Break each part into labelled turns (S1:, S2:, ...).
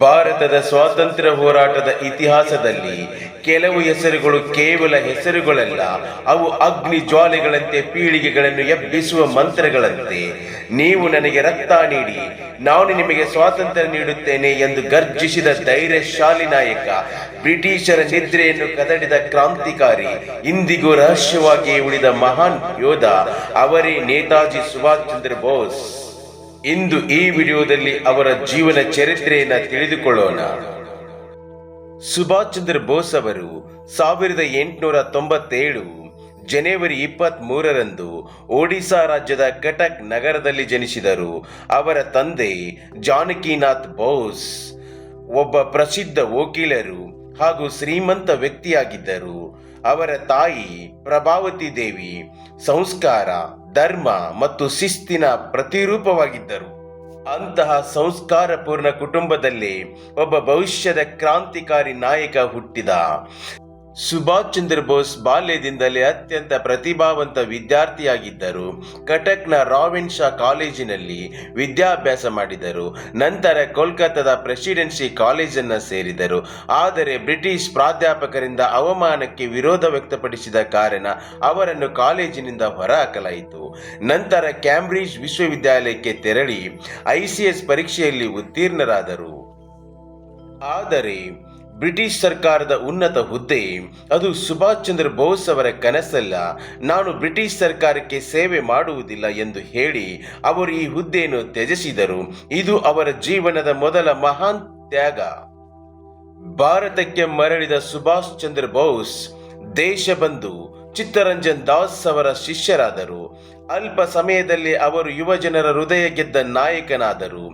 S1: ಭಾರತದ ಸ್ವಾತಂತ್ರ್ಯ ಹೋರಾಟದ ಇತಿಹಾಸದಲ್ಲಿ ಕೆಲವು ಹೆಸರುಗಳು ಕೇವಲ ಹೆಸರುಗಳಲ್ಲ, ಅವು ಅಗ್ನಿ ಜ್ವಾಲೆಗಳಂತೆ, ಪೀಳಿಗೆಗಳನ್ನು ಎಬ್ಬಿಸುವ ಮಂತ್ರಗಳಂತೆ. ನೀವು ನನಗೆ ರಕ್ತ ನೀಡಿ, ನಾನು ನಿಮಗೆ ಸ್ವಾತಂತ್ರ್ಯ ನೀಡುತ್ತೇನೆ ಎಂದು ಗರ್ಜಿಸಿದ ಧೈರ್ಯಶಾಲಿ ನಾಯಕ, ಬ್ರಿಟಿಷರ ನಿದ್ರೆಯನ್ನು ಕದಡಿದ ಕ್ರಾಂತಿಕಾರಿ, ಇಂದಿಗೂ ರಹಸ್ಯವಾಗಿಯೇ ಉಳಿದ ಮಹಾನ್ ಯೋಧ ಅವರೇ ನೇತಾಜಿ ಸುಭಾಷ್ ಚಂದ್ರ ಬೋಸ್. ಇಂದು ಈ ವಿಡಿಯೋದಲ್ಲಿ ಅವರ ಜೀವನ ಚರಿತ್ರೆಯನ್ನು ತಿಳಿದುಕೊಳ್ಳೋಣ. ಸುಭಾಷ್ ಚಂದ್ರ ಬೋಸ್ ಅವರು 1897 ಜನವರಿ 23ರಂದು ಒಡಿಶಾ ರಾಜ್ಯದ ಕಟಕ್ ನಗರದಲ್ಲಿ ಜನಿಸಿದರು. ಅವರ ತಂದೆ ಜಾನಕಿನಾಥ್ ಬೋಸ್ ಒಬ್ಬ ಪ್ರಸಿದ್ಧ ವಕೀಲರು ಹಾಗೂ ಶ್ರೀಮಂತ ವ್ಯಕ್ತಿಯಾಗಿದ್ದರು. ಅವರ ತಾಯಿ ಪ್ರಭಾವತಿ ದೇವಿ ಸಂಸ್ಕಾರ, ಧರ್ಮ ಮತ್ತು ಶಿಸ್ತಿನ ಪ್ರತಿರೂಪವಾಗಿದ್ದರು. ಅಂತಹ ಸಂಸ್ಕಾರಪೂರ್ಣ ಕುಟುಂಬದಲ್ಲಿ ಒಬ್ಬ ಭವಿಷ್ಯದ ಕ್ರಾಂತಿಕಾರಿ ನಾಯಕ ಹುಟ್ಟಿದ. ಸುಭಾಷ್ ಚಂದ್ರ ಬೋಸ್ ಬಾಲ್ಯದಿಂದಲೇ ಅತ್ಯಂತ ಪ್ರತಿಭಾವಂತ ವಿದ್ಯಾರ್ಥಿಯಾಗಿದ್ದರು. ಕಟಕ್ನ ರಾವಿನ್ ಶಾ ಕಾಲೇಜಿನಲ್ಲಿ ವಿದ್ಯಾಭ್ಯಾಸ ಮಾಡಿದರು. ನಂತರ ಕೋಲ್ಕತ್ತಾದ ಪ್ರೆಸಿಡೆನ್ಸಿ ಕಾಲೇಜನ್ನು ಸೇರಿದರು. ಆದರೆ ಬ್ರಿಟಿಷ್ ಪ್ರಾಧ್ಯಾಪಕರಿಂದ ಅವಮಾನಕ್ಕೆ ವಿರೋಧ ವ್ಯಕ್ತಪಡಿಸಿದ ಕಾರಣ ಅವರನ್ನು ಕಾಲೇಜಿನಿಂದ ಹೊರಹಾಕಲಾಯಿತು. ನಂತರ ಕ್ಯಾಂಬ್ರಿಡ್ಜ್ ವಿಶ್ವವಿದ್ಯಾಲಯಕ್ಕೆ ತೆರಳಿ ICS ಪರೀಕ್ಷೆಯಲ್ಲಿ ಉತ್ತೀರ್ಣರಾದರು. ಆದರೆ ಬ್ರಿಟಿಷ್ ಸರ್ಕಾರದ ಉನ್ನತ ಹುದ್ದೆ ಅದು ಸುಭಾಷ್ ಚಂದ್ರ ಬೋಸ್ ಅವರ ಕನಸಲ್ಲ. ನಾನು ಬ್ರಿಟಿಷ್ ಸರ್ಕಾರಕ್ಕೆ ಸೇವೆ ಮಾಡುವುದಿಲ್ಲ ಎಂದು ಹೇಳಿ ಅವರು ಈ ಹುದ್ದೆಯನ್ನು ತ್ಯಜಿಸಿದರು. ಇದು ಅವರ ಜೀವನದ ಮೊದಲ ಮಹಾನ್ ತ್ಯಾಗ. ಭಾರತಕ್ಕೆ ಮರಳಿದ ಸುಭಾಷ್ ಚಂದ್ರ ಬೋಸ್ ದೇಶಬಂಧು ಚಿತ್ತರಂಜನ್ ದಾಸ್ ಅವರ ಶಿಷ್ಯರಾದರು. ಅಲ್ಪ ಸಮಯದಲ್ಲಿ ಅವರು ಯುವಜನರ ಹೃದಯ ಗೆದ್ದ ನಾಯಕನಾದರು.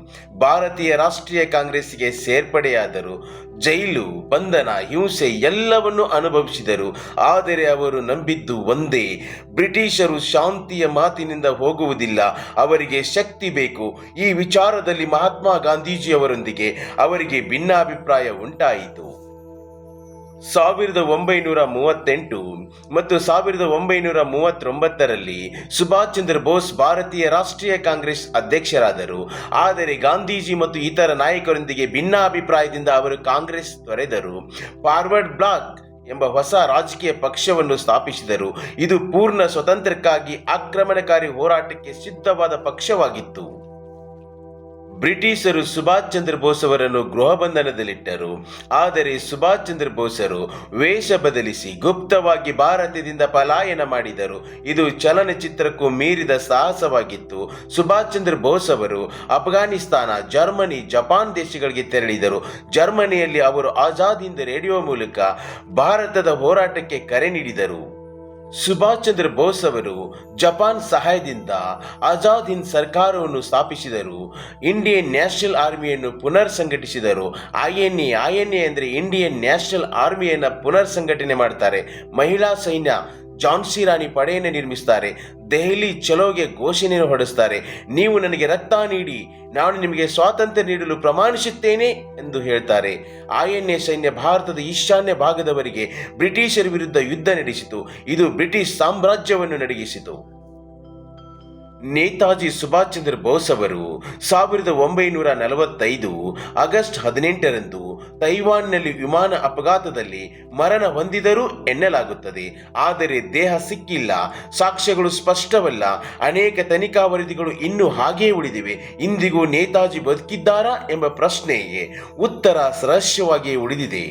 S1: ಭಾರತೀಯ ರಾಷ್ಟ್ರೀಯ ಕಾಂಗ್ರೆಸ್ಗೆ ಸೇರ್ಪಡೆಯಾದರು. ಜೈಲು, ಬಂಧನ, ಹಿಂಸೆ ಎಲ್ಲವನ್ನೂ ಅನುಭವಿಸಿದರು. ಆದರೆ ಅವರು ನಂಬಿದ್ದು ಒಂದೇ: ಬ್ರಿಟಿಷರು ಶಾಂತಿಯ ಮಾತಿನಿಂದ ಹೋಗುವುದಿಲ್ಲ, ಅವರಿಗೆ ಶಕ್ತಿ ಬೇಕು. ಈ ವಿಚಾರದಲ್ಲಿ ಮಹಾತ್ಮ ಗಾಂಧೀಜಿಯವರೊಂದಿಗೆ ಅವರಿಗೆ ಭಿನ್ನಾಭಿಪ್ರಾಯ ಉಂಟಾಯಿತು. 1938 ಮತ್ತು 1939ರಲ್ಲಿ ಸುಭಾಷ್ ಚಂದ್ರ ಬೋಸ್ ಭಾರತೀಯ ರಾಷ್ಟ್ರೀಯ ಕಾಂಗ್ರೆಸ್ ಅಧ್ಯಕ್ಷರಾದರು. ಆದರೆ ಗಾಂಧೀಜಿ ಮತ್ತು ಇತರ ನಾಯಕರೊಂದಿಗೆ ಭಿನ್ನಾಭಿಪ್ರಾಯದಿಂದ ಅವರು ಕಾಂಗ್ರೆಸ್ ತೊರೆದರು. ಫಾರ್ವರ್ಡ್ ಬ್ಲಾಕ್ ಎಂಬ ಹೊಸ ರಾಜಕೀಯ ಪಕ್ಷವನ್ನು ಸ್ಥಾಪಿಸಿದರು. ಇದು ಪೂರ್ಣ ಸ್ವತಂತ್ರಕ್ಕಾಗಿ ಆಕ್ರಮಣಕಾರಿ ಹೋರಾಟಕ್ಕೆ ಸಿದ್ಧವಾದ ಪಕ್ಷವಾಗಿತ್ತು. ಬ್ರಿಟಿಷರು ಸುಭಾಷ್ ಚಂದ್ರ ಬೋಸ್ ಅವರನ್ನು ಗೃಹ ಬಂಧನದಲ್ಲಿಟ್ಟರು. ಆದರೆ ಸುಭಾಷ್ ಚಂದ್ರ ಬೋಸರು ವೇಷ ಬದಲಿಸಿ ಗುಪ್ತವಾಗಿ ಭಾರತದಿಂದ ಪಲಾಯನ ಮಾಡಿದರು. ಇದು ಚಲನಚಿತ್ರಕ್ಕೂ ಮೀರಿದ ಸಾಹಸವಾಗಿತ್ತು. ಸುಭಾಷ್ ಚಂದ್ರ ಬೋಸ್ ಅವರು ಅಫ್ಘಾನಿಸ್ತಾನ, ಜರ್ಮನಿ, ಜಪಾನ್ ದೇಶಗಳಿಗೆ ತೆರಳಿದರು. ಜರ್ಮನಿಯಲ್ಲಿ ಅವರು ಆಜಾದ್ ಹಿಂದ್ ರೇಡಿಯೋ ಮೂಲಕ ಭಾರತದ ಹೋರಾಟಕ್ಕೆ ಕರೆ ನೀಡಿದರು. ಸುಭಾಷ್ ಚಂದ್ರ ಬೋಸ್ ಅವರು ಜಪಾನ್ ಸಹಾಯದಿಂದ ಆಜಾದ್ ಹಿಂದ್ ಸರ್ಕಾರವನ್ನು ಸ್ಥಾಪಿಸಿದರು. ಇಂಡಿಯನ್ ನ್ಯಾಷನಲ್ ಆರ್ಮಿಯನ್ನು ಪುನರ್ ಸಂಘಟಿಸಿದರು. INA ಅಂದರೆ ಇಂಡಿಯನ್ ನ್ಯಾಷನಲ್ ಆರ್ಮಿಯನ್ನು ಪುನರ್ ಸಂಘಟನೆ ಮಾಡ್ತಾರೆ. ಮಹಿಳಾ ಸೈನ್ಯ ಝಾನ್ಸಿ ರಾಣಿ ಪಡೆಯನ್ನು ನಿರ್ಮಿಸ್ತಾರೆ. ದೆಹಲಿ ಚಲೋಗೆ ಘೋಷಣೆಯನ್ನು ಹೊರಡಿಸ್ತಾರೆ. ನೀವು ನನಗೆ ರಕ್ತ ನೀಡಿ, ನಾನು ನಿಮಗೆ ಸ್ವಾತಂತ್ರ್ಯ ನೀಡಲು ಪ್ರಮಾಣಿಸುತ್ತೇನೆ ಎಂದು ಹೇಳ್ತಾರೆ. INA ಸೈನ್ಯ ಭಾರತದ ಈಶಾನ್ಯ ಭಾಗದವರೆಗೆ ಬ್ರಿಟಿಷರ ವಿರುದ್ಧ ಯುದ್ಧ ನಡೆಸಿತು. ಇದು ಬ್ರಿಟಿಷ್ ಸಾಮ್ರಾಜ್ಯವನ್ನು ನಡಗಿಸಿತು. ನೇತಾಜಿ ಸುಭಾಷ್ ಚಂದ್ರ ಬೋಸ್ ಅವರು 1945 ಆಗಸ್ಟ್ 18ರಂದು ತೈವಾನ್ನಲ್ಲಿ ವಿಮಾನ ಅಪಘಾತದಲ್ಲಿ ಮರಣ ಹೊಂದಿದರು ಎನ್ನಲಾಗುತ್ತದೆ. ಆದರೆ ದೇಹ ಸಿಕ್ಕಿಲ್ಲ, ಸಾಕ್ಷ್ಯಗಳು ಸ್ಪಷ್ಟವಲ್ಲ. ಅನೇಕ ತನಿಖಾ ವರದಿಗಳು ಇನ್ನೂ ಹಾಗೇ ಉಳಿದಿವೆ. ಇಂದಿಗೂ ನೇತಾಜಿ ಬದುಕಿದ್ದಾರಾ ಎಂಬ ಪ್ರಶ್ನೆಗೆ ಉತ್ತರ ರಹಸ್ಯವಾಗಿಯೇ ಉಳಿದಿದೆ.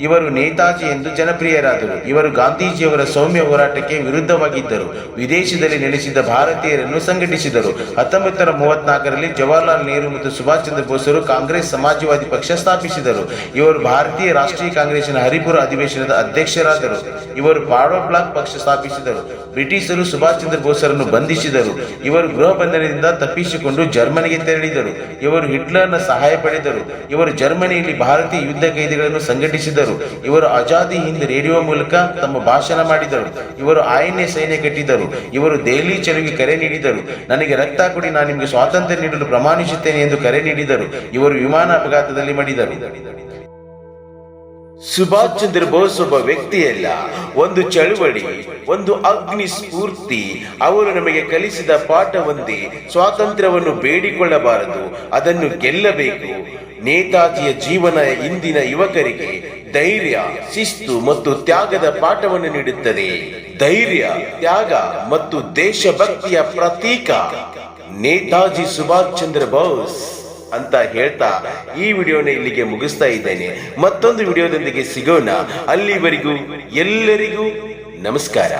S1: ಇವರು ನೇತಾಜಿ ಎಂದು ಜನಪ್ರಿಯರಾದರು. ಇವರು ಗಾಂಧೀಜಿಯವರ ಸೌಮ್ಯ ಹೋರಾಟಕ್ಕೆ ವಿರುದ್ಧವಾಗಿದ್ದರು. ವಿದೇಶದಲ್ಲಿ ನೆಲೆಸಿದ ಭಾರತೀಯರನ್ನು ಸಂಘಟಿಸಿದರು. 1934ರಲ್ಲಿ ಜವಾಹರ್ಲಾಲ್ ನೆಹರು ಮತ್ತು ಸುಭಾಷ್ ಚಂದ್ರ ಬೋಸರು ಕಾಂಗ್ರೆಸ್ ಸಮಾಜವಾದಿ ಪಕ್ಷ ಸ್ಥಾಪಿಸಿದರು. ಇವರು ಭಾರತೀಯ ರಾಷ್ಟ್ರೀಯ ಕಾಂಗ್ರೆಸ್ಸಿನ ಹರಿಪುರ ಅಧಿವೇಶನದ ಅಧ್ಯಕ್ಷರಾದರು. ಇವರು ಫಾರ್ವರ್ಡ್ ಬ್ಲಾಕ್ ಪಕ್ಷ ಸ್ಥಾಪಿಸಿದರು. ಬ್ರಿಟಿಷರು ಸುಭಾಷ್ ಚಂದ್ರ ಬೋಸರನ್ನು ಬಂಧಿಸಿದರು. ಇವರು ಗೃಹ ಬಂಧನದಿಂದ ತಪ್ಪಿಸಿಕೊಂಡು ಜರ್ಮನಿಗೆ ತೆರಳಿದರು. ಇವರು ಹಿಟ್ಲರ್ನ ಸಹಾಯ ಪಡೆದರು. ಇವರು ಜರ್ಮನಿಯಲ್ಲಿ ಭಾರತೀಯ ಯುದ್ಧ ಖೈದಿಗಳನ್ನು ಸಂಘಟಿಸಿದರು. ಇವರು ಆಜಾದಿ ಹಿಂದ್ ರೇಡಿಯೋ ಮೂಲಕ ತಮ್ಮ ಭಾಷಣ ಮಾಡಿದರು. ಇವರು INA ಸೈನ್ಯ ಕಟ್ಟಿದರು. ಇವರು ದೆಹಲಿ ಚಲೋಗೆ ಕರೆ ನೀಡಿದರು. ನನಗೆ ರಕ್ತ ಕೊಡಿ, ನಾನು ನಿಮಗೆ ಸ್ವಾತಂತ್ರ್ಯ ನೀಡಲು ಪ್ರಮಾಣಿಸುತ್ತೇನೆ ಎಂದು ಕರೆ ನೀಡಿದರು. ಇವರು ವಿಮಾನ ಅಪಘಾತದಲ್ಲಿ ಮಡಿದರು. ಸುಭಾಷ್ ಚಂದ್ರ ಬೋಸ್ ಒಬ್ಬ ವ್ಯಕ್ತಿಯಲ್ಲ, ಒಂದು ಚಳುವಳಿ, ಒಂದು ಅಗ್ನಿ ಸ್ಫೂರ್ತಿ. ಅವರು ನಮಗೆ ಕಲಿಸಿದ ಪಾಠ ಒಂದೇ: ಸ್ವಾತಂತ್ರ್ಯವನ್ನು ಬೇಡಿಕೊಳ್ಳಬಾರದು, ಅದನ್ನು ಗೆಲ್ಲಬೇಕು. ನೇತಾಜಿಯ ಜೀವನ ಇಂದಿನ ಯುವಕರಿಗೆ ಧೈರ್ಯ, ಶಿಸ್ತು ಮತ್ತು ತ್ಯಾಗದ ಪಾಠವನ್ನು ನೀಡುತ್ತದೆ. ಧೈರ್ಯ, ತ್ಯಾಗ ಮತ್ತು ದೇಶಭಕ್ತಿಯ ಪ್ರತೀಕ ನೇತಾಜಿ ಸುಭಾಷ್ ಚಂದ್ರ ಬೋಸ್ ಅಂತ ಹೇಳ್ತಾ ಈ ವಿಡಿಯೋನ ಇಲ್ಲಿಗೆ ಮುಗಿಸ್ತಾ ಇದ್ದೇನೆ. ಮತ್ತೊಂದು ವಿಡಿಯೋದೊಂದಿಗೆ ಸಿಗೋಣ. ಅಲ್ಲಿವರೆಗೂ ಎಲ್ಲರಿಗೂ ನಮಸ್ಕಾರ.